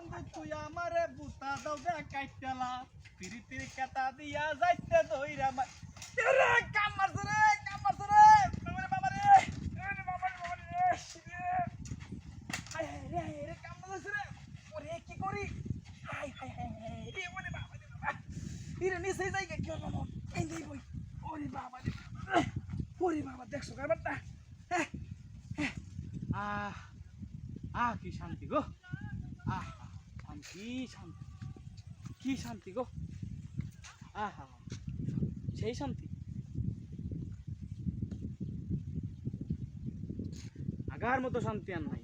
বন্ধু তুই আমারে বুতা দাও দে কাইটালা পিরিতির কাটা দিয়া যাইতে দইরা রে কাম মারছ রে বাবারে বাবারে রে হাই হাই রে কাম মারছ রে ওরে কি করি হাই হাই হাই রে ওরে বাবা ইরে নিচে যাই কি হলো এই দেই বই ওরে বাবা দেখছো কারবারটা কি শান্তি গো শান্তি শান্তি কি শান্তি গো সেই শান্তি আগার মতো শান্তি আর নাই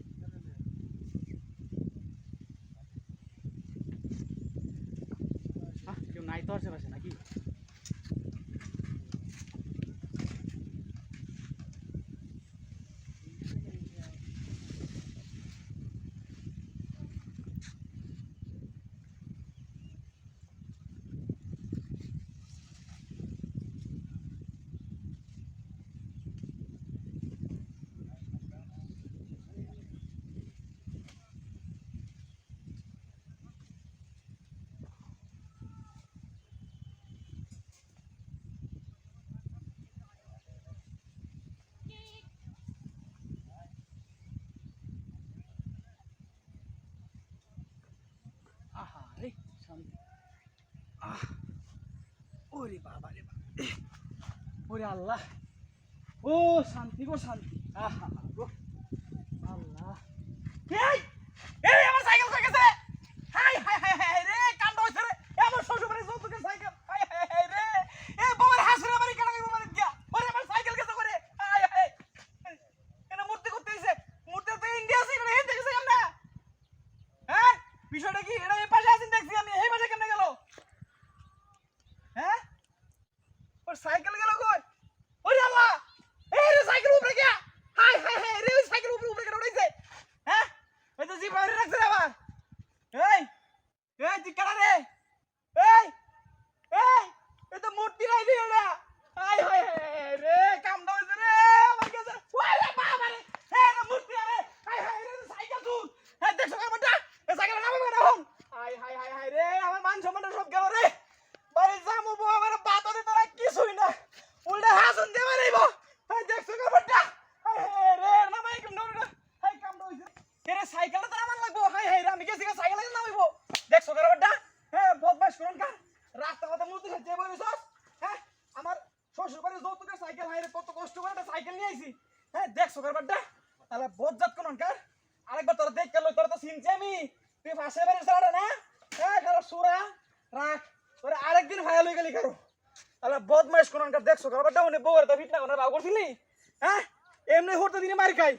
কেউ নাই তো আশেপাশে নাকি রে শান্তি ওরে বাবা রে ওরে আল্লাহ ও শান্তি গো শান্তি গো আল্লাহ এই এই আমার সাইকেল কই গেছে হাই হাই হাই হাই রে কামড় হইছে রে আমার শ্বশুর বাড়ি যৌতুকের সাইকেল হাই হাই হাই রে এ বাবার হাসরে বাড়ি কাটা গেল বাড়ি গিয়া ওরে আমার সাইকেল গেছে করে হাই হাই এনা মূর্তি করতে হইছে মূর্তি তো ইন্ডিয়া আছে এটা হেন দেখেছে আমরা হ্যাঁ বিষয়টা কি এটা এই পাশে আছেন দেখছি আমি এই পাশে কেমনে গেল হ্যাঁ ওর সাইকেল গেল কই ওরে আল্লাহ এই রে সাইকেল উপরে গিয়া হাই হাই হাই রে ওই সাইকেল উপরে কেন উড়াইছে হ্যাঁ এই তো জিপ বাইরে রাখছে রে আবার এই এই তুই কারা রে এই এই এই তো মূর্তি রাইলি এটা হাই হাই হাই রে কাম দাও রে আমার কাছে ওরে বাবা রে এই না মূর্তি আরে হাই হাই রে সাইকেল তুই এই দেখছ কামটা এই সাইকেল নামে না হন হাই হাই হাই হাই রে আমার মান সম্মান সব গেল রে বাড়ি যামু বউ আমার বাতো দিতে না কিছুই না উল্টা হাসুন দেবে রইব এই দেখছ কামটা হাই হাই রে নামে কেমন না হাই কাম দাও এরে সাইকেলটা তো আমার লাগবো হাই হাই রে আমি গেছি সাইকেল নামাইবো দেখছ কামটা হ্যাঁ বদমাশ করুন কা রাস্তা কথা মুতি খাচ্ছে বলিছস হ্যাঁ আমার শ্বশুর বাড়ি যৌতুকের সাইকেল হাই রে কত কষ্ট করে একটা সাইকেল নিয়ে আইছি হ্যাঁ দেখছ কামটা তাহলে বজ্জাত করুন কা আরেকবার তোরা দেখ গেল তোরা তো চিনছি আমি তুই পাশে বাড়ির সারা না হ্যাঁ খারাপ সুরা রাখ তোরা আরেকদিন ভাইয়া লই গেলি কারো তাহলে বদমাইশ করুন কা দেখছ কামটা উনি বউয়ের তো ফিট না কোন রাগ করছিলি হ্যাঁ এমনি হতে দিনে মার খাই